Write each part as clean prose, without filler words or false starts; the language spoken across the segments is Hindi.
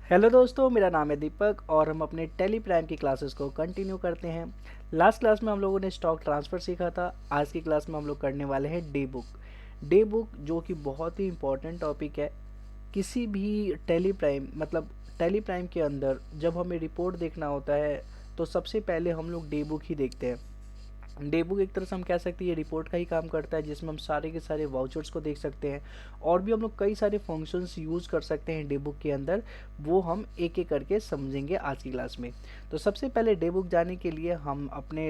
हेलो दोस्तों, मेरा नाम है दीपक और हम अपने टेली प्राइम की क्लासेस को कंटिन्यू करते हैं। लास्ट क्लास में हम लोगों ने स्टॉक ट्रांसफ़र सीखा था। आज की क्लास में हम लोग करने वाले हैं डे बुक। डे बुक जो कि बहुत ही इम्पॉर्टेंट टॉपिक है। किसी भी टेली प्राइम मतलब टेली प्राइम के अंदर जब हमें रिपोर्ट देखना होता है तो सबसे पहले हम लोग डे बुक ही देखते हैं। डे बुक एक तरह से हम कह सकते हैं ये रिपोर्ट का ही काम करता है, जिसमें हम सारे के सारे वाउचर्स को देख सकते हैं और भी हम लोग कई सारे फंक्शंस यूज़ कर सकते हैं डे बुक के अंदर। वो हम एक एक करके समझेंगे आज की क्लास में। तो सबसे पहले डे बुक जाने के लिए हम अपने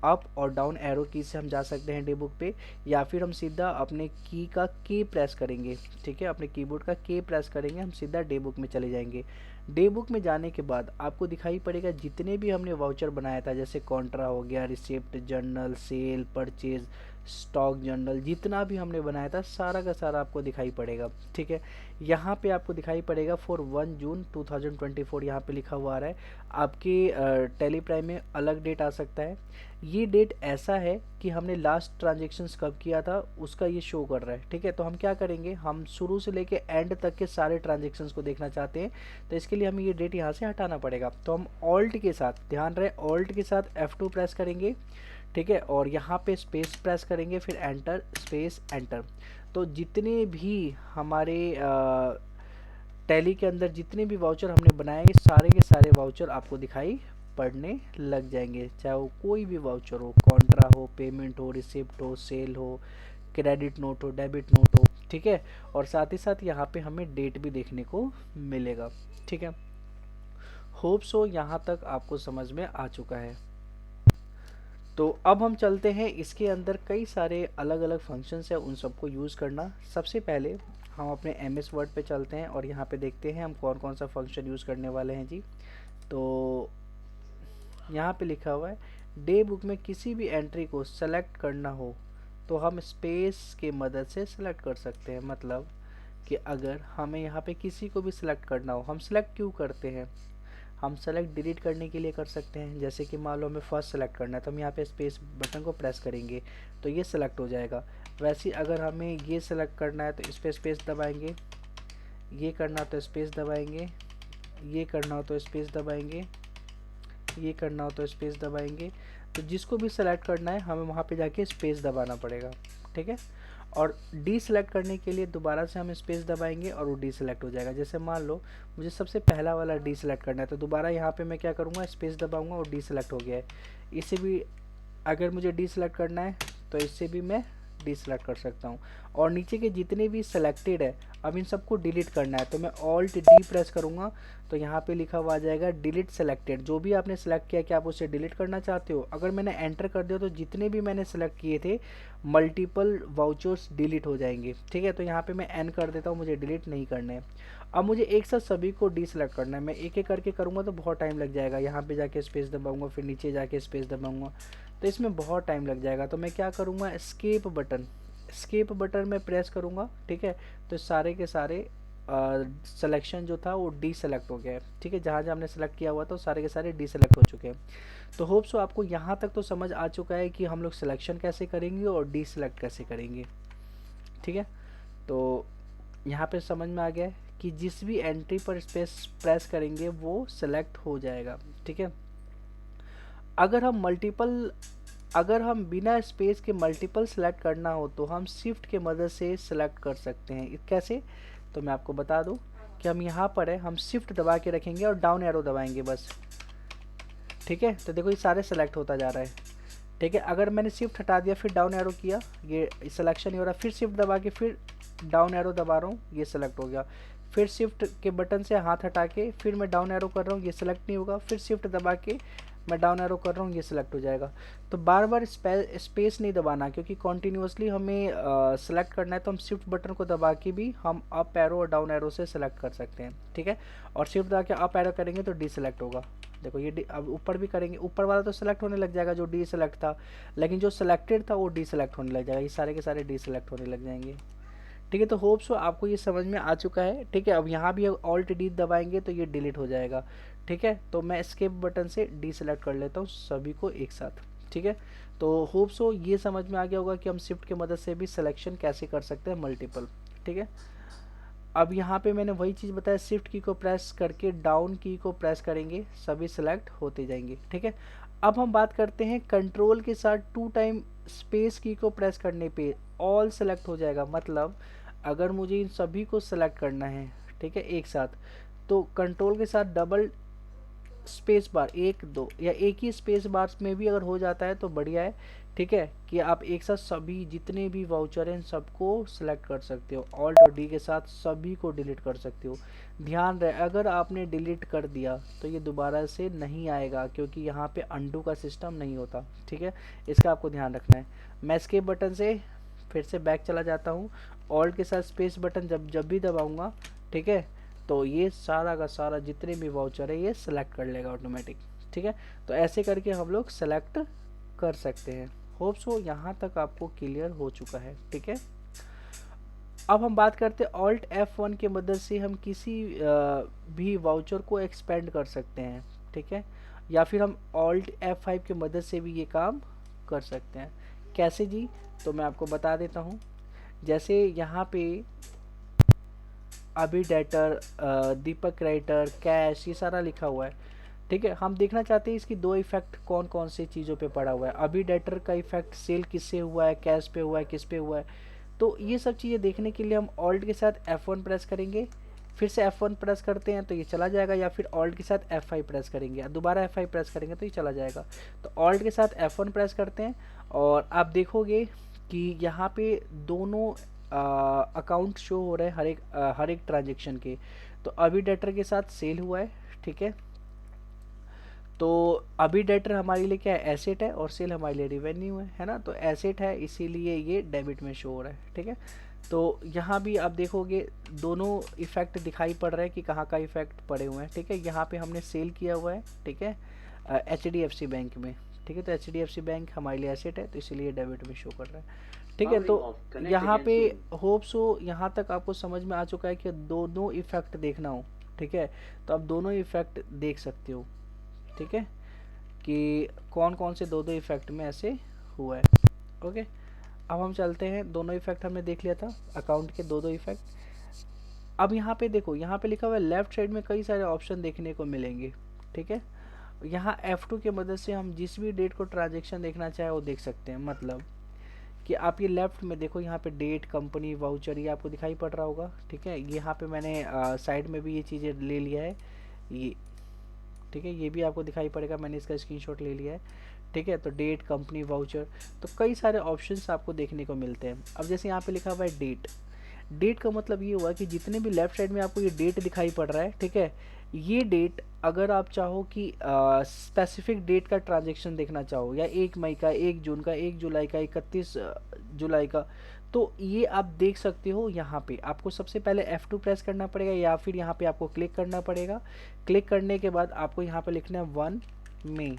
अप और डाउन एरो की से हम जा सकते हैं डे बुक पे, या फिर हम सीधा अपने की का के प्रेस करेंगे। ठीक है, अपने कीबोर्ड का के प्रेस करेंगे, हम सीधा डे बुक में चले जाएंगे। डे बुक में जाने के बाद आपको दिखाई पड़ेगा जितने भी हमने वाउचर बनाया था, जैसे कॉन्ट्रा हो गया, receipt, journal, sale, purchase, stock journal, जितना भी हमने बनाया था सारा का सारा आपको दिखाई पड़ेगा। ठीक है, यहाँ पे आपको दिखाई पड़ेगा फॉर 1 जून 2024 यहाँ पे लिखा हुआ आ रहा है। आपके टेली प्राइम में अलग डेट आ सकता है। ये डेट ऐसा है कि हमने लास्ट ट्रांजेक्शन्स कब किया था उसका ये शो कर रहा है। ठीक है, तो हम क्या करेंगे, हम शुरू से लेके एंड तक के सारे ट्रांजेक्शन्स को देखना चाहते हैं। तो इसके लिए हमें ये डेट यहाँ से हटाना पड़ेगा। तो हम ऑल्ट के साथ, ध्यान रहे, ऑल्ट के साथ F2 प्रेस करेंगे। ठीक है, और यहाँ पे स्पेस प्रेस करेंगे, फिर एंटर, स्पेस, एंटर। तो जितने भी हमारे टैली के अंदर जितने भी वाउचर हमने बनाए, ये सारे के सारे वाउचर आपको दिखाई पड़ने लग जाएंगे, चाहे वो कोई भी वाउचर हो, कॉन्ट्रा हो, पेमेंट हो, रिसिप्ट हो, सेल हो, क्रेडिट नोट हो, डेबिट नोट हो। ठीक है, और साथ ही साथ यहाँ पे हमें डेट भी देखने को मिलेगा। ठीक है, होप सो यहाँ तक आपको समझ में आ चुका है। तो अब हम चलते हैं, इसके अंदर कई सारे अलग अलग फंक्शंस हैं, उन सबको यूज़ करना। सबसे पहले हम अपने MS वर्ड पे चलते हैं और यहाँ पे देखते हैं हम कौन कौन सा फंक्शन यूज़ करने वाले हैं जी। तो यहाँ पे लिखा हुआ है, डे बुक में किसी भी एंट्री को सेलेक्ट करना हो तो हम स्पेस के मदद से सेलेक्ट कर सकते हैं। मतलब कि अगर हमें यहाँ पे किसी को भी सिलेक्ट करना हो, हम सेलेक्ट क्यों करते हैं, हम सेलेक्ट डिलीट करने के लिए कर सकते हैं। जैसे कि मान लो हमें फर्स्ट सेलेक्ट करना है तो हम यहाँ पे स्पेस बटन को प्रेस करेंगे तो ये सेलेक्ट हो जाएगा। वैसे ही अगर हमें ये सेलेक्ट करना है तो इस पर स्पेस दबाएंगे, ये करना हो तो स्पेस दबाएंगे, ये करना हो तो स्पेस दबाएंगे, ये करना हो तो स्पेस दबाएंगे। तो जिसको भी सेलेक्ट करना है हमें वहाँ पे जाके स्पेस दबाना पड़ेगा। ठीक है, और डी सेलेक्ट करने के लिए दोबारा से हम स्पेस दबाएंगे और वो डी सेलेक्ट हो जाएगा। जैसे मान लो मुझे सबसे पहला वाला डी सेलेक्ट करना है तो दोबारा यहाँ पे मैं क्या करूँगा, स्पेस दबाऊंगा और डी सेलेक्ट हो गया है। इसे भी अगर मुझे डी सेलेक्ट करना है तो इससे भी मैं डी सेलेक्ट कर सकता हूँ। और नीचे के जितने भी सेलेक्टेड है अब इन सबको डिलीट करना है तो मैं ऑल्ट डी प्रेस करूँगा तो यहाँ पे लिखा हुआ आ जाएगा डिलीट सेलेक्टेड। जो भी आपने सेलेक्ट किया कि आप उसे डिलीट करना चाहते हो, अगर मैंने एंटर कर दिया तो जितने भी मैंने सेलेक्ट किए थे मल्टीपल वाउचर्स डिलीट हो जाएंगे। ठीक है, तो यहाँ पे मैं एन कर देता हूँ, मुझे डिलीट नहीं करना है। अब मुझे एक साथ सभी को डी सेलेक्ट करना है, मैं एक एक करके करूँगा तो बहुत टाइम लग जाएगा। यहाँ पे जाके स्पेस दबाऊंगा, फिर नीचे जाके स्पेस दबाऊंगा, तो इसमें बहुत टाइम लग जाएगा। तो मैं क्या करूँगा, स्केप बटन में प्रेस करूँगा। ठीक है, तो सारे के सारे सिलेक्शन जो था वो डी सेलेक्ट हो गया है। ठीक है, जहाँ जहाँ हमने सेलेक्ट किया हुआ था सारे के सारे डी सेलेक्ट हो चुके हैं। तो होप सो आपको यहाँ तक तो समझ आ चुका है कि हम लोग सिलेक्शन कैसे करेंगे और डी सेलेक्ट कैसे करेंगे। ठीक है, तो यहाँ पे समझ में आ गया है कि जिस भी एंट्री पर स्पेस प्रेस करेंगे वो सिलेक्ट हो जाएगा। ठीक है, अगर हम मल्टीपल अगर हम बिना स्पेस के मल्टीपल सेलेक्ट करना हो तो हम शिफ्ट के मदद से सेलेक्ट कर सकते हैं। कैसे, तो मैं आपको बता दूं कि हम यहाँ पर है, हम शिफ्ट दबा के रखेंगे और डाउन एरो दबाएंगे बस। ठीक है, तो देखो ये सारे सेलेक्ट होता जा रहा है। ठीक है, अगर मैंने शिफ्ट हटा दिया फिर डाउन एरो किया, ये सिलेक्शन नहीं हो रहा, फिर शिफ्ट दबा के फिर डाउन एरो दबा रहा हूँ, ये सेलेक्ट हो गया। फिर शिफ्ट के बटन से हाथ हटा के फिर मैं डाउन एरो कर रहा हूँ, ये सेलेक्ट नहीं होगा, फिर शिफ्ट दबा के मैं डाउन एरो कर रहा हूँ, ये सिलेक्ट हो जाएगा। तो बार बार स्पेस नहीं दबाना, क्योंकि कॉन्टीन्यूसली हमें सेलेक्ट करना है तो हम शिफ्ट बटन को दबा के भी हम अप एरो और डाउन एरो से सेलेक्ट कर सकते हैं। ठीक है, और शिफ्ट दबा के अप एरो करेंगे तो डी सेलेक्ट होगा। देखो ये अब ऊपर भी करेंगे, ऊपर वाला तो सेलेक्ट होने लग जाएगा जो डी सेलेक्ट था, लेकिन जो सेलेक्टेड था वो डी सेलेक्ट होने लग जाएगा, ये सारे के सारे डी सेलेक्ट होने लग जाएंगे। ठीक है, तो होप सो आपको ये समझ में आ चुका है। ठीक है, अब यहाँ भी ऑल्ट डी दबाएंगे तो ये डिलीट हो जाएगा। ठीक है, तो मैं एस्केप बटन से डी सेलेक्ट कर लेता हूँ सभी को एक साथ। ठीक है, तो होप सो ये समझ में आ गया होगा कि हम शिफ्ट की मदद से भी सिलेक्शन कैसे कर सकते हैं मल्टीपल। ठीक है, अब यहाँ पे मैंने वही चीज़ बताया, शिफ्ट की को प्रेस करके डाउन की को प्रेस करेंगे, सभी सेलेक्ट होते जाएंगे। ठीक है, अब हम बात करते हैं कंट्रोल के साथ 2 टाइम स्पेस की को प्रेस करने पे ऑल सेलेक्ट हो जाएगा। मतलब अगर मुझे इन सभी को सेलेक्ट करना है, ठीक है, एक साथ, तो कंट्रोल के साथ डबल स्पेस बार, एक दो या एक ही स्पेस बार में भी अगर हो जाता है तो बढ़िया है। ठीक है, कि आप एक साथ सभी जितने भी वाउचर हैं सबको सिलेक्ट कर सकते हो, ऑल्ट और डी के साथ सभी को डिलीट कर सकते हो। ध्यान रहे अगर आपने डिलीट कर दिया तो ये दोबारा से नहीं आएगा, क्योंकि यहाँ पे अंडू का सिस्टम नहीं होता। ठीक है, इसका आपको ध्यान रखना है। मैं एस्केप बटन से फिर से बैक चला जाता हूँ, ऑल्ट के साथ स्पेस बटन जब जब भी दबाऊंगा, ठीक है, तो ये सारा का सारा जितने भी वाउचर है ये सिलेक्ट कर लेगा ऑटोमेटिक। ठीक है, तो ऐसे करके हम लोग सेलेक्ट कर सकते हैं। होप सो यहाँ तक आपको क्लियर हो चुका है। ठीक है, अब हम बात करते हैं ऑल्ट F1 की मदद से हम किसी भी वाउचर को एक्सपेंड कर सकते हैं। ठीक है, या फिर हम ऑल्ट F5 की मदद से भी ये काम कर सकते हैं। कैसे जी, तो मैं आपको बता देता हूँ। जैसे यहाँ पे अभी डेटर, दीपक राइटर, कैश, ये सारा लिखा हुआ है। ठीक है, हम देखना चाहते हैं इसकी दो इफेक्ट कौन कौन से चीज़ों पे पड़ा हुआ है। अभी डेटर का इफेक्ट सेल किससे हुआ है, कैश पे हुआ है, किस पे हुआ है। तो ये सब चीज़ें देखने के लिए हम ऑल्ट के साथ F1 प्रेस करेंगे, फिर से F1 प्रेस करते हैं तो ये चला जाएगा, या फिर ऑल्ट के साथ F5 प्रेस करेंगे, दोबारा F5 प्रेस करेंगे तो ये चला जाएगा। तो ऑल्ट के साथ F1 प्रेस करते हैं और आप देखोगे कि यहाँ पे दोनों अकाउंट शो हो रहे हैं हर एक ट्रांजेक्शन के। तो अभी डेटर के साथ सेल हुआ है। ठीक है, तो अभी डेटर हमारे लिए क्या है, एसेट है, और सेल हमारे लिए रिवेन्यू है ना। तो एसेट है इसीलिए ये डेबिट में शो हो रहा है। ठीक है, तो यहाँ भी आप देखोगे दोनों इफेक्ट दिखाई पड़ रहे हैं कि कहाँ का इफेक्ट पड़े हुए हैं। ठीक है, यहाँ पे हमने सेल किया हुआ है, ठीक है, HDFC बैंक में। ठीक है, तो HDFC बैंक हमारे लिए एसेट है तो इसीलिए डेबिट में शो कर रहा है। ठीक है, तो यहाँ पे होप सो यहाँ तक आपको समझ में आ चुका है कि दोनों इफेक्ट देखना हो। ठीक है, तो आप दोनों इफेक्ट देख सकते हो। ठीक है, कि कौन कौन से दो दो इफेक्ट में ऐसे हुआ है। ओके, अब हम चलते हैं, दोनों इफेक्ट हमने देख लिया था, अकाउंट के दो दो इफेक्ट। अब यहाँ पे देखो, यहाँ पे लिखा हुआ है लेफ्ट साइड में कई सारे ऑप्शन देखने को मिलेंगे। ठीक है, यहाँ F2 की मदद से हम जिस भी डेट को ट्रांजेक्शन देखना चाहे वो देख सकते हैं। मतलब कि आप ये लेफ्ट में देखो, यहाँ पे डेट, कंपनी, वाउचर, ये आपको दिखाई पड़ रहा होगा। ठीक है, यहाँ पे मैंने साइड में भी ये चीज़ें ले लिया है ये। ठीक है, ये भी आपको दिखाई पड़ेगा, मैंने इसका स्क्रीनशॉट ले लिया है। ठीक है, तो डेट, कंपनी, वाउचर, तो कई सारे ऑप्शंस आपको देखने को मिलते हैं। अब जैसे यहाँ पे लिखा हुआ है डेट, डेट का मतलब ये हुआ कि जितने भी लेफ्ट साइड में आपको ये डेट दिखाई पड़ रहा है, ठीक है, ये डेट अगर आप चाहो कि स्पेसिफिक डेट का ट्रांजेक्शन देखना चाहो, या 1 मई का, 1 जून का, 1 जुलाई का, 31 जुलाई का, तो ये आप देख सकते हो। यहाँ पे आपको सबसे पहले F2 प्रेस करना पड़ेगा, या फिर यहाँ पे आपको क्लिक करना पड़ेगा। क्लिक करने के बाद आपको यहाँ पे लिखना है 1 मई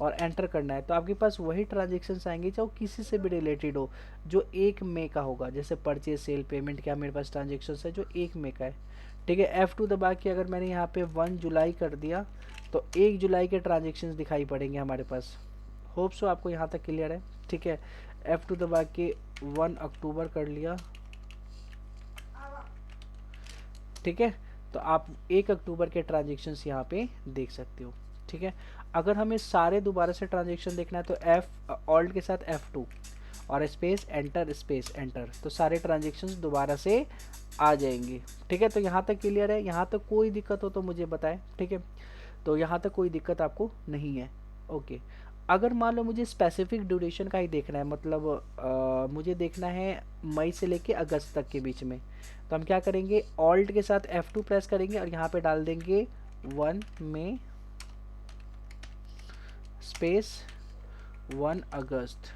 और एंटर करना है। तो आपके पास वही ट्रांजेक्शन्स आएंगे जो किसी से भी रिलेटेड हो, जो 1 मई का होगा। जैसे परचेज, सेल, पेमेंट, क्या मेरे पास ट्रांजेक्शन्स है जो 1 मई का है। ठीक है, F2 दबा के अगर मैंने यहाँ पे 1 जुलाई कर दिया तो 1 जुलाई के ट्रांजेक्शन्स दिखाई पड़ेंगे हमारे पास। होप सो आपको यहाँ तक क्लियर है। ठीक है, F2 दबा के 1 अक्टूबर कर लिया। ठीक है, तो आप 1 अक्टूबर के ट्रांजेक्शन्स यहाँ पे देख सकते हो। ठीक है, अगर हमें सारे दोबारा से ट्रांजेक्शन देखना है तो ऑल्ट के साथ F2 और स्पेस एंटर, तो सारे ट्रांजेक्शन्स दोबारा से आ जाएंगे। ठीक है, तो यहाँ तक क्लियर है। यहाँ तक कोई दिक्कत हो तो मुझे बताएं। ठीक है, तो यहाँ तक कोई दिक्कत आपको नहीं है। ओके, अगर मान लो मुझे स्पेसिफिक ड्यूरेशन का ही देखना है, मतलब मुझे देखना है मई से लेके अगस्त तक के बीच में, तो हम क्या करेंगे, ऑल्ट के साथ F2 प्रेस करेंगे और यहाँ पे डाल देंगे 1 मई स्पेस 1 अगस्त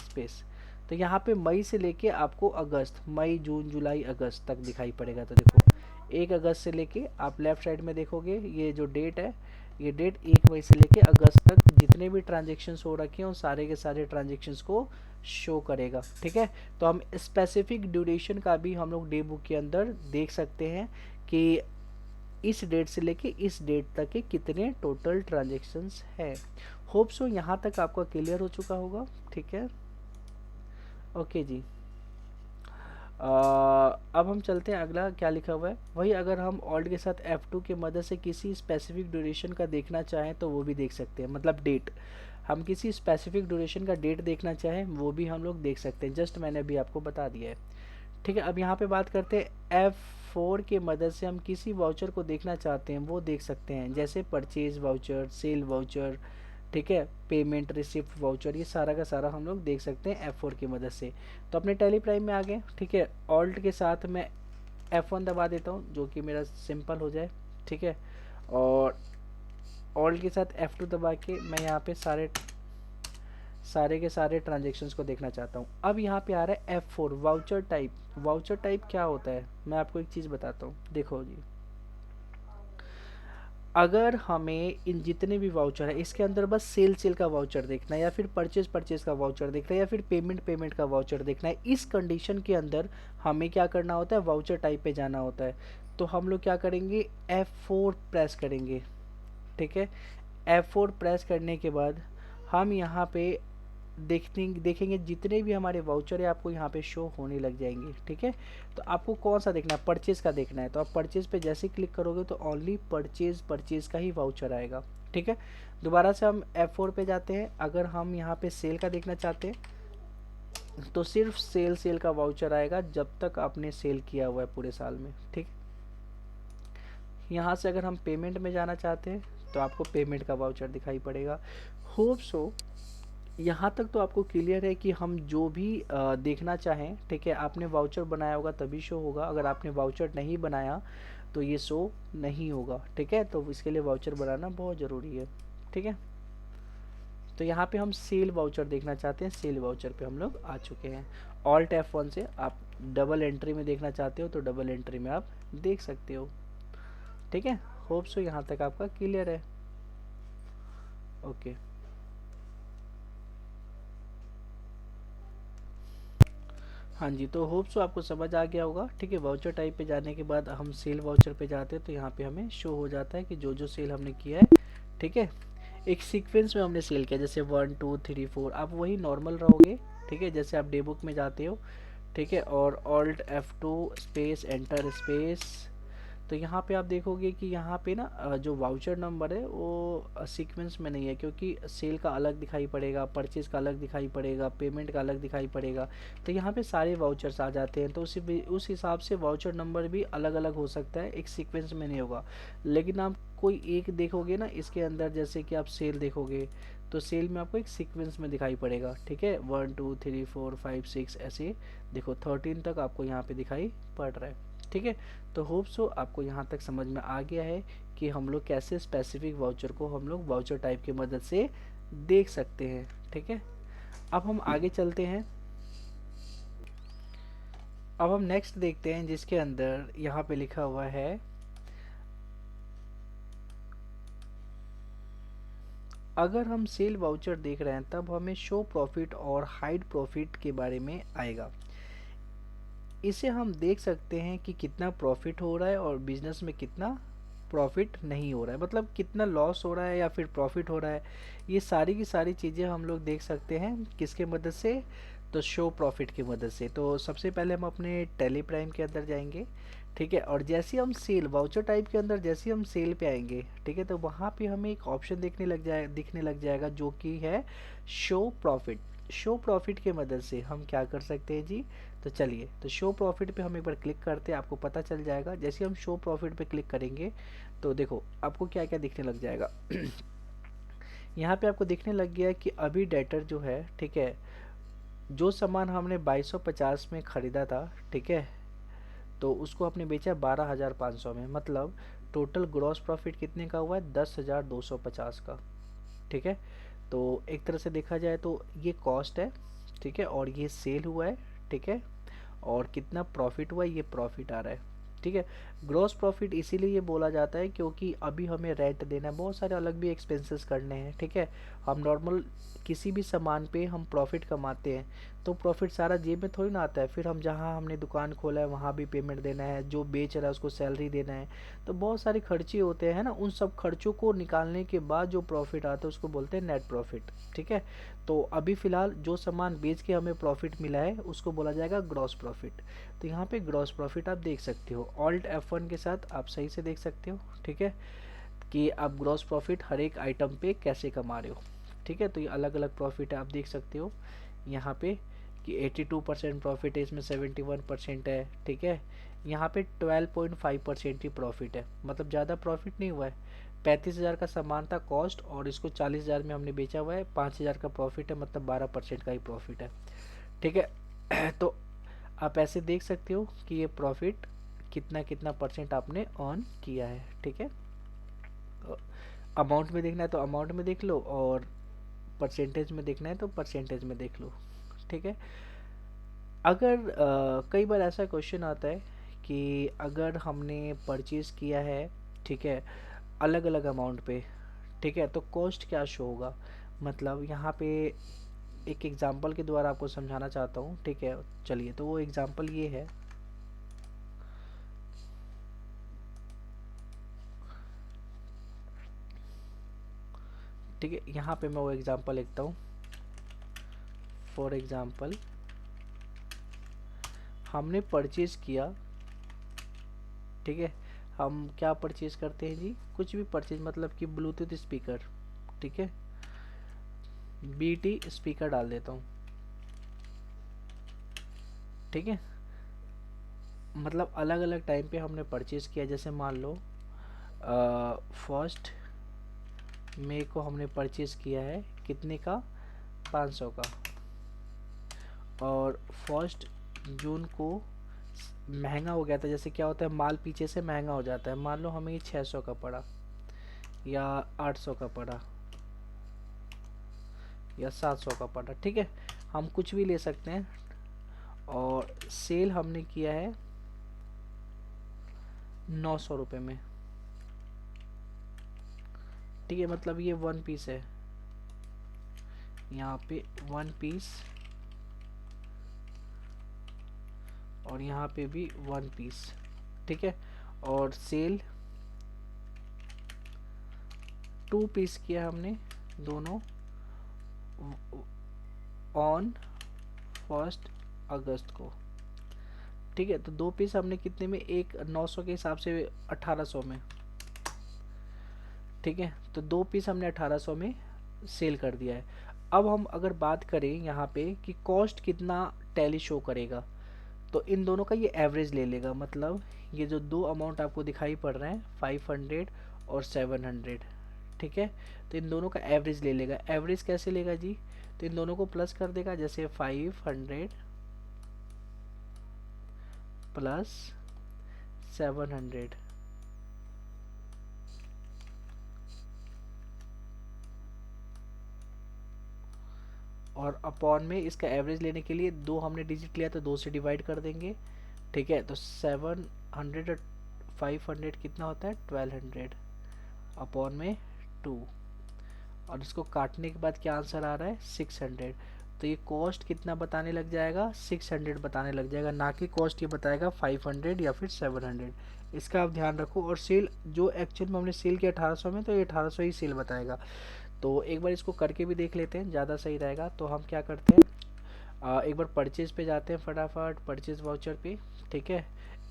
स्पेस। तो यहाँ पे मई से लेके आपको अगस्त, मई, जून, जुलाई, अगस्त तक दिखाई पड़ेगा। तो देखो 1 अगस्त से लेके आप लेफ्ट साइड में देखोगे ये जो डेट है, ये डेट 1 मई से लेके अगस्त तक जितने भी ट्रांजेक्शन्स हो रखे हैं उन सारे के सारे ट्रांजेक्शन्स को शो करेगा। ठीक है, तो हम स्पेसिफिक ड्यूरेशन का भी हम लोग डे बुक के अंदर देख सकते हैं कि इस डेट से लेके इस डेट तक के कितने टोटल ट्रांजेक्शन्स है। होप सो यहाँ तक आपका क्लियर हो चुका होगा। ठीक है, ओके जी। अब हम चलते हैं, अगला क्या लिखा हुआ है वही, अगर हम ऑल्ट के साथ F2 की मदद से किसी स्पेसिफिक ड्यूरेशन का देखना चाहें तो वो भी देख सकते हैं, मतलब डेट, हम किसी स्पेसिफिक ड्यूरेशन का डेट देखना चाहें वो भी हम लोग देख सकते हैं, जस्ट मैंने अभी आपको बता दिया है। ठीक है, अब यहाँ पे बात करते हैं F4 की मदद से हम किसी वाउचर को देखना चाहते हैं वो देख सकते हैं, जैसे परचेज वाउचर, सेल वाउचर, ठीक है, पेमेंट रिसिप्ट वाउचर, ये सारा का सारा हम लोग देख सकते हैं F4 की मदद से। तो अपने टेली प्राइम में आ गए, ठीक है, ऑल्ट के साथ मैं F1 दबा देता हूँ जो कि मेरा सिंपल हो जाए, ठीक है, और ऑल्ट के साथ F2 दबा के मैं यहाँ पे सारे के सारे ट्रांजेक्शन्स को देखना चाहता हूँ। अब यहाँ पे आ रहा है F4 voucher type. Voucher type क्या होता है, मैं आपको एक चीज़ बताता हूँ, देखो जी, अगर हमें इन जितने भी वाउचर है इसके अंदर बस सेल का वाउचर देखना है, या फिर परचेज का वाउचर देखना है, या फिर पेमेंट का वाउचर देखना है, इस कंडीशन के अंदर हमें क्या करना होता है, वाउचर टाइप पे जाना होता है। तो हम लोग क्या करेंगे, F4 प्रेस करेंगे, ठीक है, F4 प्रेस करने के बाद हम यहाँ पे देखेंगे जितने भी हमारे वाउचर है आपको यहाँ पे शो होने लग जाएंगे, ठीक है। तो आपको कौन सा देखना है, परचेज का देखना है, तो आप परचेज पे जैसे क्लिक करोगे तो ओनली परचेज का ही वाउचर आएगा, ठीक है। दोबारा से हम F4 पे जाते हैं, अगर हम यहाँ पे सेल का देखना चाहते हैं तो सिर्फ सेल का वाउचर आएगा जब तक आपने सेल किया हुआ है पूरे साल में, ठीक। यहाँ से अगर हम पेमेंट में जाना चाहते हैं तो आपको पेमेंट का वाउचर दिखाई पड़ेगा। होप सो यहाँ तक तो आपको क्लियर है कि हम जो भी देखना चाहें, ठीक है, आपने वाउचर बनाया होगा तभी शो होगा, अगर आपने वाउचर नहीं बनाया तो ये शो नहीं होगा, ठीक है। तो इसके लिए वाउचर बनाना बहुत ज़रूरी है, ठीक है। तो यहाँ पे हम सेल वाउचर देखना चाहते हैं, सेल वाउचर पे हम लोग आ चुके हैं। ऑल्ट F1 से आप डबल एंट्री में देखना चाहते हो तो डबल एंट्री में आप देख सकते हो, ठीक है। होप सो यहाँ तक आपका क्लियर है, ओके। हाँ जी, तो होप सो आपको समझ आ गया होगा, ठीक है। वाउचर टाइप पे जाने के बाद हम सेल वाउचर पे जाते हैं तो यहाँ पे हमें शो हो जाता है कि जो जो सेल हमने किया है, ठीक है, एक सीक्वेंस में हमने सेल किया, जैसे 1 2 3 4, आप वही नॉर्मल रहोगे, ठीक है, जैसे आप डे बुक में जाते हो, ठीक है, और alt F2 space enter space. तो यहाँ पे आप देखोगे कि यहाँ पे ना जो वाउचर नंबर है वो सीक्वेंस में नहीं है, क्योंकि सेल का अलग दिखाई पड़ेगा, परचेज का अलग दिखाई पड़ेगा, पेमेंट का अलग दिखाई पड़ेगा। तो यहाँ पे सारे वाउचर्स आ जाते हैं, तो उस हिसाब से वाउचर नंबर भी अलग अलग हो सकता है, एक सीक्वेंस में नहीं होगा। लेकिन आप कोई एक देखोगे ना इसके अंदर, जैसे कि आप सेल देखोगे तो सेल में आपको एक सीक्वेंस में दिखाई पड़ेगा, ठीक है, 1 2 3 4 5 6 ऐसे, देखो 13 तक आपको यहाँ पे दिखाई पड़ रहा है, ठीक है। तो होप सो आपको यहाँ तक समझ में आ गया है कि हम लोग कैसे स्पेसिफिक वाउचर को हम लोग वाउचर टाइप की मदद से देख सकते हैं, ठीक है। अब हम आगे चलते हैं, अब हम नेक्स्ट देखते हैं जिसके अंदर यहाँ पे लिखा हुआ है, अगर हम सेल वाउचर देख रहे हैं तब हमें शो प्रॉफिट और हाइड प्रॉफिट के बारे में आएगा। इसे हम देख सकते हैं कि कितना प्रॉफिट हो रहा है और बिजनेस में कितना प्रॉफिट नहीं हो रहा है, मतलब कितना लॉस हो रहा है या फिर प्रॉफिट हो रहा है। ये सारी की सारी चीज़ें हम लोग देख सकते हैं किसके मदद से, तो शो प्रॉफिट की मदद से। तो सबसे पहले हम अपने टेली प्राइम के अंदर जाएंगे, ठीक है, और जैसे हम सेल वाउचर टाइप के अंदर जैसे हम सेल पे आएंगे, ठीक है, तो वहाँ पे हमें एक ऑप्शन दिखने लग जाएगा जो कि है शो प्रॉफिट। शो प्रॉफिट के मदद से हम क्या कर सकते हैं जी, तो चलिए, तो शो प्रॉफिट पे हम एक बार क्लिक करते हैं, आपको पता चल जाएगा। जैसे हम शो प्रॉफिट पे क्लिक करेंगे तो देखो आपको क्या क्या दिखने लग जाएगा। यहाँ पे आपको दिखने लग गया कि अभी डेटर जो है, ठीक है, जो सामान हमने 2250 में ख़रीदा था, ठीक है, तो उसको आपने बेचा 12,500 में, मतलब टोटल ग्रॉस प्रॉफिट कितने का हुआ है, 10,250 का, ठीक है। तो एक तरह से देखा जाए तो ये कॉस्ट है, ठीक है, और ये सेल हुआ है, ठीक है, और कितना प्रॉफिट हुआ है, ये प्रॉफिट आ रहा है, ठीक है। ग्रॉस प्रॉफिट इसीलिए ये बोला जाता है क्योंकि अभी हमें रेंट देना है, बहुत सारे अलग भी एक्सपेंसेस करने हैं, ठीक है। हम नॉर्मल किसी भी सामान पे हम प्रॉफिट कमाते हैं तो प्रॉफिट सारा जेब में थोड़ी ना आता है, फिर हम जहाँ हमने दुकान खोला है वहाँ भी पेमेंट देना है, जो बेच रहा है उसको सैलरी देना है, तो बहुत सारे खर्चे होते हैं ना। उन सब खर्चों को निकालने के बाद जो प्रॉफिट आता है उसको बोलते हैं नेट प्रॉफिट। ठीक है, तो अभी फ़िलहाल जो सामान बेच के हमें प्रॉफिट मिला है उसको बोला जाएगा ग्रॉस प्रॉफिट। तो यहाँ पे ग्रॉस प्रॉफिट आप देख सकते हो, ऑल्ट F1 के साथ आप सही से देख सकते हो। ठीक है, कि आप ग्रॉस प्रॉफिट हर एक आइटम पे कैसे कमा रहे हो। ठीक है, तो ये अलग अलग प्रॉफिट है, आप देख सकते हो यहाँ पे कि 82% प्रॉफिट है, इसमें 71% है। ठीक है, यहाँ पे 12.5% ही प्रॉफिट है, मतलब ज़्यादा प्रॉफिट नहीं हुआ है। 35,000 का सामान था कॉस्ट, और इसको 40,000 में हमने बेचा हुआ है, 5,000 का प्रॉफिट है, मतलब 12% का ही प्रॉफिट है। ठीक है तो आप ऐसे देख सकते हो कि ये प्रॉफिट कितना कितना परसेंट आपने अर्न किया है। ठीक है, अमाउंट में देखना है तो अमाउंट में देख लो, और परसेंटेज में देखना है तो परसेंटेज में देख लो। ठीक है, अगर कई बार ऐसा क्वेश्चन आता है कि अगर हमने परचेज़ किया है, ठीक है, अलग अलग अमाउंट पे, ठीक है, तो कॉस्ट क्या शो होगा। मतलब यहाँ पे एक एग्जांपल के द्वारा आपको समझाना चाहता हूँ। ठीक है, चलिए, तो वो एग्जांपल ये है। ठीक है, यहाँ पे मैं वो एग्जांपल लिखता हूँ। फॉर एग्जांपल, हमने परचेज़ किया, ठीक है, हम क्या परचेज़ करते हैं जी, कुछ भी परचेज, मतलब कि ब्लूटूथ स्पीकर। ठीक है, BT स्पीकर डाल देता हूँ। ठीक है, मतलब अलग अलग टाइम पे हमने परचेज़ किया। जैसे मान लो फर्स्ट मई को हमने परचेज़ किया है, कितने का, 500 का। और फर्स्ट जून को महंगा हो गया था। जैसे क्या होता है, माल पीछे से महंगा हो जाता है, मान लो हमें ये 600 का पड़ा, या 800 का पड़ा, या 700 का पड़ा। ठीक है, हम कुछ भी ले सकते हैं। और सेल हमने किया है 900 रुपये में। ठीक है, मतलब ये 1 पीस है, यहाँ पे 1 पीस, और यहाँ पे भी 1 पीस। ठीक है, और सेल 2 पीस किया हमने, दोनों ऑन 1 अगस्त को। ठीक है, तो 2 पीस हमने कितने में, एक 900 के हिसाब से 1800 में। ठीक है, तो 2 पीस हमने 1800 में सेल कर दिया है। अब हम अगर बात करें यहाँ पे कि कॉस्ट कितना टैली शो करेगा, तो इन दोनों का ये एवरेज ले लेगा। मतलब ये जो दो अमाउंट आपको दिखाई पड़ रहे हैं, 500 और 700। ठीक है, तो इन दोनों का एवरेज ले लेगा। एवरेज कैसे लेगा जी, तो इन दोनों को प्लस कर देगा। जैसे 500 प्लस 700, और अपॉन में इसका एवरेज लेने के लिए दो हमने डिजिट लिया तो 2 से डिवाइड कर देंगे। ठीक है, तो 700 और 500 कितना होता है, 1200 अपॉन में 2, और इसको काटने के बाद क्या आंसर आ रहा है, 600। तो ये कॉस्ट कितना बताने लग जाएगा, 600 बताने लग जाएगा, ना कि कॉस्ट ये बताएगा 500 या फिर 700। इसका आप ध्यान रखो। और सेल जो एक्चुअल में हमने सेल किया 1800 में, तो ये 1800 ही सेल बताएगा। तो एक बार इसको करके भी देख लेते हैं, ज़्यादा सही रहेगा। तो हम क्या करते हैं, एक बार परचेज पे जाते हैं फटाफट, परचेज वाउचर पे। ठीक है,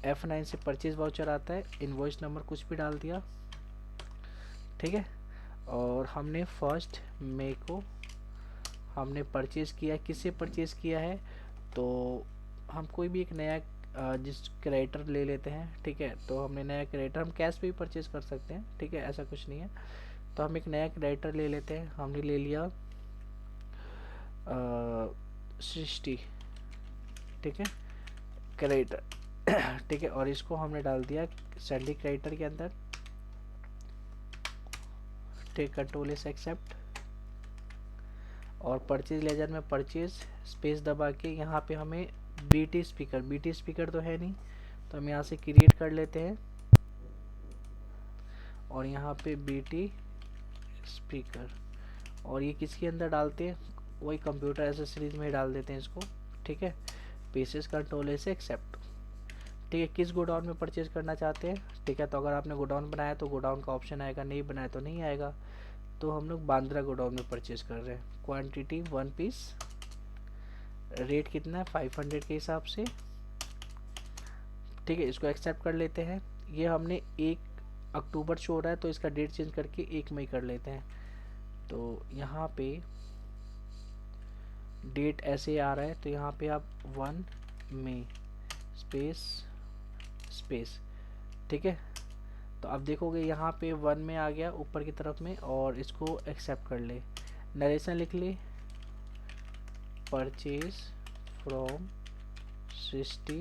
F9 से परचेज वाउचर आता है, इनवॉइस नंबर कुछ भी डाल दिया। ठीक है, और हमने 1 मई को हमने परचेज़ किया, किससे परचेज़ किया है, तो हम कोई भी एक नया जिस क्रेडिटर ले लेते हैं। ठीक है, तो हमने नया क्रेडिटर, हम कैश पे भी परचेज़ कर सकते हैं। ठीक है, ऐसा कुछ नहीं है। तो हम एक नया क्रेडिटर ले लेते हैं। हमने ले लिया सृष्टि। ठीक है, क्रेडिटर ठीक है, और इसको हमने डाल दिया सैलरी क्रेडिटर के अंदर। ठीक, कंट्रोल एस एक्सेप्ट, और परचेज लेजर में परचेज स्पेस दबा के यहाँ पे हमें BT स्पीकर तो है नहीं, तो हम यहाँ से क्रिएट कर लेते हैं, और यहाँ पे BT स्पीकर, और ये किसके अंदर डालते हैं, वही कंप्यूटर एसेसरीज में डाल देते हैं इसको। ठीक है, पीसेस कंट्रोल ए से एक्सेप्ट। ठीक है, किस गोडाउन में परचेज करना चाहते हैं। ठीक है, तो अगर आपने गोडाउन बनाया तो गोडाउन का ऑप्शन आएगा, नहीं बनाया तो नहीं आएगा। तो हम लोग बांद्रा गोडाउन में परचेज कर रहे हैं। क्वांटिटी 1 पीस, रेट कितना है 500 के हिसाब से। ठीक है, इसको एक्सेप्ट कर लेते हैं। ये हमने 1 अक्टूबर शो हो रहा है तो इसका डेट चेंज करके 1 मई कर लेते हैं। तो यहाँ पे डेट ऐसे आ रहा है, तो यहाँ पे आप 1 मई स्पेस स्पेस। ठीक है, तो अब देखोगे यहाँ पे 1 में आ गया ऊपर की तरफ में, और इसको एक्सेप्ट कर ले। नरेशन लिख ले, purchase from Srishti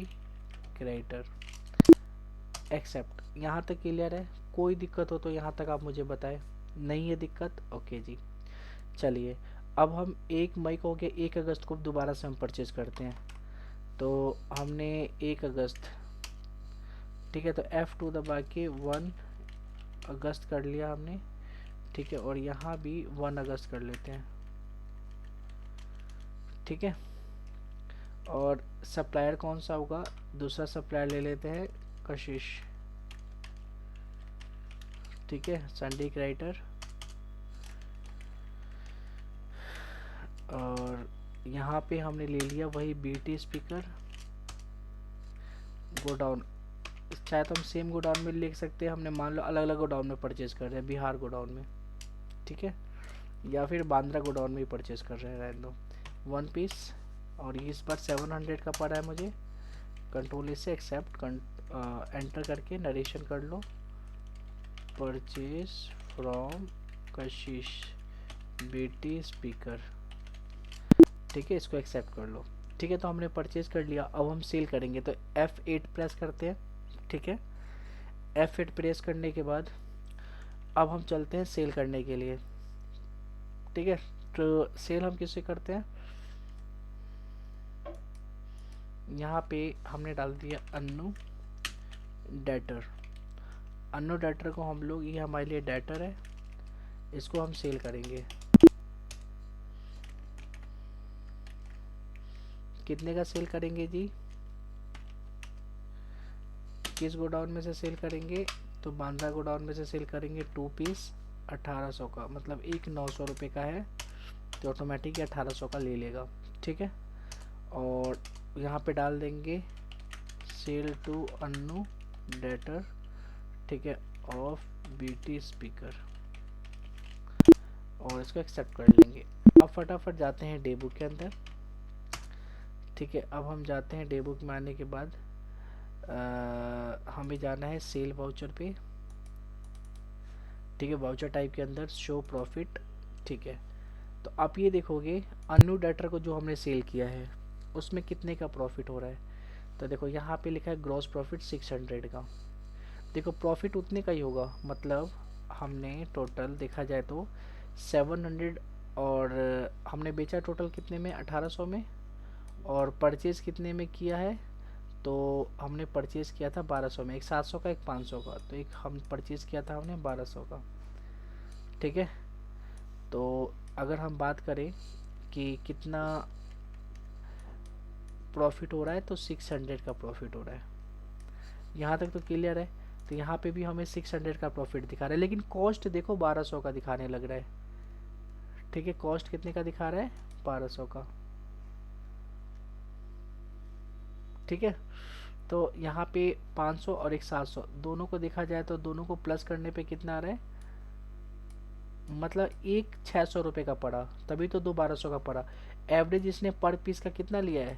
creator, accept. यहाँ तक क्लियर है। कोई दिक्कत हो तो यहाँ तक आप मुझे बताएं। नहीं है दिक्कत, ओके जी। चलिए, अब हम 1 मई को हो गया, 1 अगस्त को दोबारा से हम परचेज करते हैं। तो हमने 1 अगस्त, ठीक है, तो F2 दबा के 1 अगस्त कर लिया हमने। ठीक है, और यहाँ भी 1 अगस्त कर लेते हैं। ठीक है, और सप्लायर कौन सा होगा, दूसरा सप्लायर ले लेते हैं, कशिश। ठीक है, संडे क्राइटर, और यहाँ पे हमने ले लिया वही BT स्पीकर गोडाउन। चाहे तो हम सेम गोडाउन में लिख सकते हैं, हमने मान लो अलग अलग गोडाउन में परचेज कर रहे हैं, बिहार गोडाउन में, ठीक है, या फिर बांद्रा गोडाउन में ही परचेज कर रहे हैं, रहने दो। 1 पीस, और इस बार 700 का पड़ा है मुझे। कंट्रोल इससे एक्सेप्ट, एंटर करके नरेशन कर लो, purchase from Kashish BT speaker. ठीक है, इसको एक्सेप्ट कर लो। ठीक है, तो हमने परचेज कर लिया। अब हम सेल करेंगे, तो F8 प्रेस करते हैं। ठीक है, F8 प्रेस करने के बाद अब हम चलते हैं सेल करने के लिए। ठीक है, तो सेल हम किससे करते हैं, यहाँ पे हमने डाल दिया अन्नू डेटर। अन्नू डेटर को हम लोग, ये हमारे लिए डेटर है, इसको हम सेल करेंगे। कितने का सेल करेंगे जी, किस गोडाउन में से सेल करेंगे, तो बांद्रा गोडाउन में से सेल करेंगे। 2 पीस 1800 का, मतलब एक 900 रुपये का है, तो ऑटोमेटिक 1800 का ले लेगा। ठीक है, और यहाँ पे डाल देंगे सेल टू अन्नू डेटर, ठीक है, ऑफ BT स्पीकर, और इसको एक्सेप्ट कर लेंगे। अब फटाफट जाते हैं डे बुक के अंदर। ठीक है, अब हम जाते हैं डे बुक में। आने के बाद हमें जाना है सेल वाउचर पे। ठीक है, वाउचर टाइप के अंदर शो प्रॉफिट। ठीक है, तो आप ये देखोगे अन्नू डेटर को जो हमने सेल किया है उसमें कितने का प्रॉफिट हो रहा है। तो देखो यहाँ पे लिखा है ग्रॉस प्रॉफिट 600 का। देखो प्रॉफिट उतने का ही होगा, मतलब हमने टोटल देखा जाए तो 700, और हमने बेचा टोटल कितने में, 1800 में, और परचेज कितने में किया है, तो हमने परचेज किया था 1200 में, एक 700 का एक 500 का, तो एक हम परचेज किया था हमने 1200 का। ठीक है, तो अगर हम बात करें कि कितना प्रॉफिट हो रहा है, तो 600 का प्रॉफिट हो रहा है। यहाँ तक तो क्लियर है। तो यहाँ पे भी हमें 600 का प्रॉफिट दिखा रहा है, लेकिन कॉस्ट देखो 1200 का दिखाने लग रहा है। ठीक है, कॉस्ट कितने का दिखा रहा है, 1200 का। ठीक है, तो यहाँ पे 500 और एक 700, दोनों को देखा जाए तो दोनों को प्लस करने पे कितना आ रहा है, मतलब एक 600 रुपये का पड़ा, तभी तो दो 1200 का पड़ा। एवरेज इसने पर पीस का कितना लिया है,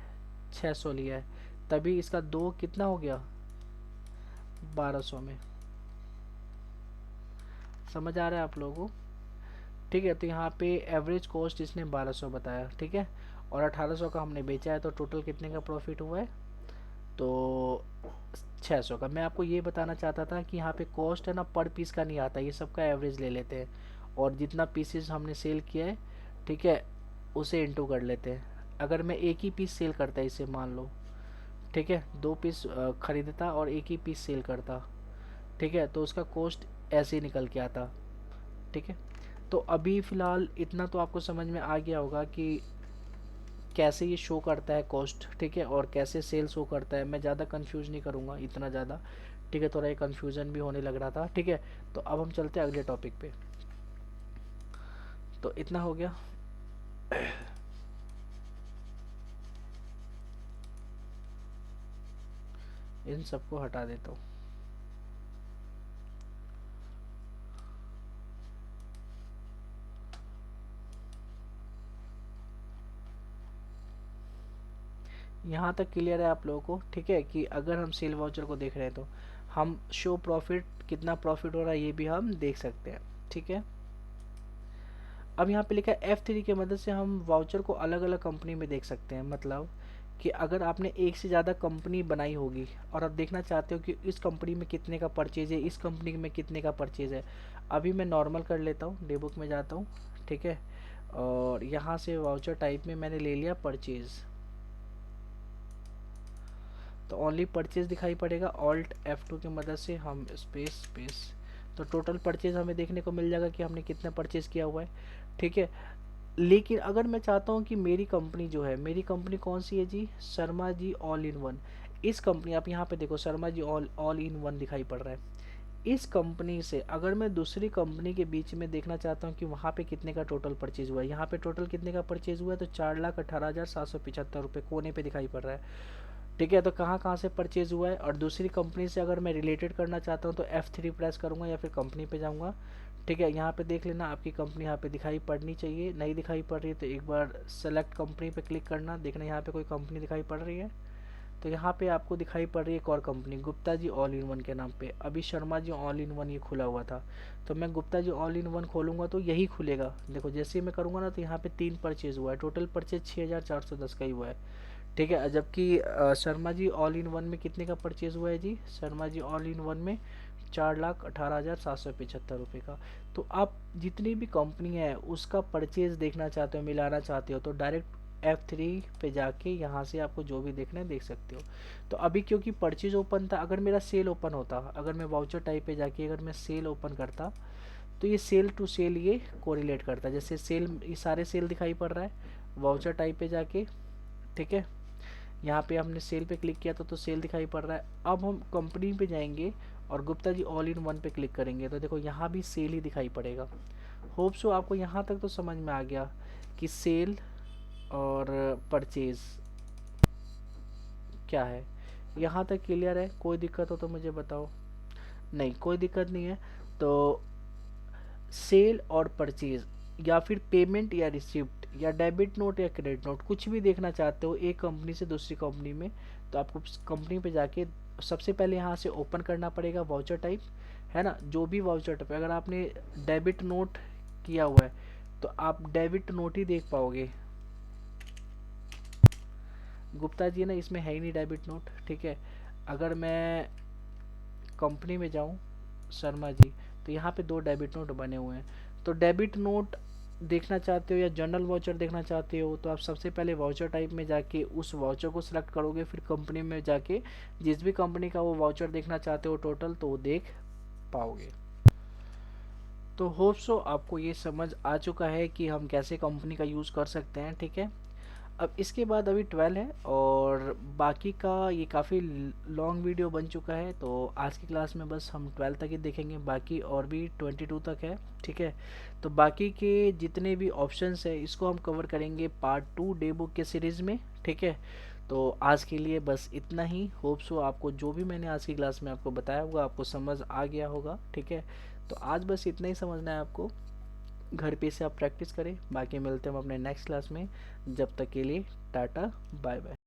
600 लिया है, तभी इसका दो कितना हो गया, 1200 में। समझ आ रहा है आप लोगों को। ठीक है, तो यहाँ पे एवरेज कॉस्ट इसने 1200 बताया। ठीक है, और 1800 का हमने बेचा है, तो टोटल कितने का प्रॉफिट हुआ है, तो 600 का। मैं आपको ये बताना चाहता था कि यहाँ पे कॉस्ट है ना पर पीस का नहीं आता, ये सबका एवरेज ले लेते हैं, और जितना पीसेस हमने सेल किया है, ठीक है, उसे इंटू कर लेते हैं। अगर मैं एक ही पीस सेल करता है, इसे मान लो, ठीक है, 2 पीस खरीदता और एक ही पीस सेल करता, ठीक है, तो उसका कॉस्ट ऐसे ही निकल के आता। ठीक है, तो अभी फ़िलहाल इतना तो आपको समझ में आ गया होगा कि कैसे ये शो करता है कॉस्ट, ठीक है, और कैसे सेल शो करता है। मैं ज़्यादा कंफ्यूज नहीं करूँगा इतना ज़्यादा, ठीक है, थोड़ा ये कन्फ्यूज़न भी होने लग रहा था, ठीक है। तो अब हम चलते हैं अगले टॉपिक पे। तो इतना हो गया। इन सबको हटा देता हूँ। यहाँ तक क्लियर है आप लोगों को, ठीक है, कि अगर हम सेल वाउचर को देख रहे हैं तो हम शो प्रॉफिट, कितना प्रॉफिट हो रहा है ये भी हम देख सकते हैं, ठीक है। अब यहाँ पे लिखा है F3 की मदद से हम वाउचर को अलग अलग कंपनी में देख सकते हैं। मतलब कि अगर आपने एक से ज़्यादा कंपनी बनाई होगी और आप देखना चाहते हो कि इस कंपनी में कितने का परचेज है, इस कंपनी में कितने का परचेज है। अभी मैं नॉर्मल कर लेता हूँ, डे बुक में जाता हूँ, ठीक है, और यहाँ से वाउचर टाइप में मैंने ले लिया परचेज़। तो ओनली परचेज दिखाई पड़ेगा। ऑल्ट F2 की मदद से हम स्पेस स्पेस, तो टोटल परचेज हमें देखने को मिल जाएगा कि हमने कितना परचेज किया हुआ है, ठीक है। लेकिन अगर मैं चाहता हूँ कि मेरी कंपनी जो है, मेरी कंपनी कौन सी है जी, Sharma ji all in one. इस कंपनी, आप यहाँ पे देखो Sharma ji all all in one दिखाई पड़ रहा है। इस कंपनी से अगर मैं दूसरी कंपनी के बीच में देखना चाहता हूँ कि वहाँ पे कितने का टोटल परचेज हुआ है, यहाँ पे टोटल कितने का परचेज हुआ है, तो 4,18,775 रुपये कोने पे दिखाई पड़ रहा है, ठीक है। तो कहाँ कहाँ से परचेज हुआ है, और दूसरी कंपनी से अगर मैं रिलेटेड करना चाहता हूँ तो F3 प्रेस करूँगा या फिर कंपनी पे जाऊँगा, ठीक है। यहाँ पे देख लेना आपकी कंपनी यहाँ पे दिखाई पड़नी चाहिए, नहीं दिखाई पड़ रही है तो एक बार सेलेक्ट कंपनी पे क्लिक करना, देखना यहाँ पे कोई कंपनी दिखाई पड़ रही है। तो यहाँ पे आपको दिखाई पड़ रही है एक और company, Gupta ji all in one के नाम पे। अभी Sharma ji all in one ये खुला हुआ था, तो मैं Gupta ji all in one खोलूँगा तो यही खुलेगा। देखो जैसे ही मैं करूँगा ना तो यहाँ पे 3 परचेज हुआ है, टोटल परचेज 6,410 का ही हुआ है, ठीक है। जबकि Sharma ji all in one में कितने का परचेज हुआ है जी, Sharma ji all in one में 4,18,775 रुपये का। तो आप जितनी भी कंपनी है उसका परचेज देखना चाहते हो, मिलाना चाहते हो, तो डायरेक्ट F3 पे जाके यहाँ से आपको जो भी देखना है देख सकते हो। तो अभी क्योंकि परचेज ओपन था, अगर मेरा सेल ओपन होता, अगर मैं वाउचर टाइप पे जाके अगर मैं सेल ओपन करता तो ये सेल टू सेल ये कोरिलेट करता है। जैसे सेल, ये सारे सेल दिखाई पड़ रहा है वाउचर टाइप पे जाके, ठीक है। यहाँ पे हमने सेल पे क्लिक किया था तो सेल दिखाई पड़ रहा है। अब हम कंपनी पे जाएंगे और Gupta ji all in one पे क्लिक करेंगे तो देखो यहाँ भी सेल ही दिखाई पड़ेगा। होप सो आपको यहाँ तक तो समझ में आ गया कि सेल और परचेज क्या है। यहाँ तक क्लियर है? कोई दिक्कत हो तो मुझे बताओ। नहीं, कोई दिक्कत नहीं है। तो सेल और परचेज या फिर पेमेंट या रिसिप्ट या डेबिट नोट या क्रेडिट नोट, कुछ भी देखना चाहते हो एक कंपनी से दूसरी कंपनी में, तो आपको कंपनी पे जाके सबसे पहले यहाँ से ओपन करना पड़ेगा वाउचर टाइप, है ना। जो भी वाउचर टाइप, अगर आपने डेबिट नोट किया हुआ है तो आप डेबिट नोट ही देख पाओगे। गुप्ता जी ना इसमें है ही नहीं डेबिट नोट, ठीक है। अगर मैं कंपनी में जाऊँ शर्मा जी, तो यहाँ पे 2 डेबिट नोट बने हुए हैं। तो डेबिट नोट देखना चाहते हो या जनरल वाउचर देखना चाहते हो तो आप सबसे पहले वाउचर टाइप में जाके उस वाउचर को सिलेक्ट करोगे, फिर कंपनी में जाके जिस भी कंपनी का वो वाउचर देखना चाहते हो टोटल, तो वो देख पाओगे। तो होप सो आपको ये समझ आ चुका है कि हम कैसे कंपनी का यूज़ कर सकते हैं, ठीक है। अब इसके बाद अभी 12 है और बाकी का ये काफ़ी लॉन्ग वीडियो बन चुका है, तो आज की क्लास में बस हम 12 तक ही देखेंगे, बाकी और भी 22 तक है, ठीक है। तो बाकी के जितने भी ऑप्शंस है इसको हम कवर करेंगे पार्ट 2 डे बुक के सीरीज़ में, ठीक है। तो आज के लिए बस इतना ही। होप सो आपको जो भी मैंने आज की क्लास में आपको बताया होगा आपको समझ आ गया होगा, ठीक है। तो आज बस इतना ही समझना है आपको, घर पे से आप प्रैक्टिस करें। बाकी मिलते हैं हम अपने नेक्स्ट क्लास में, जब तक के लिए टाटा बाय बाय।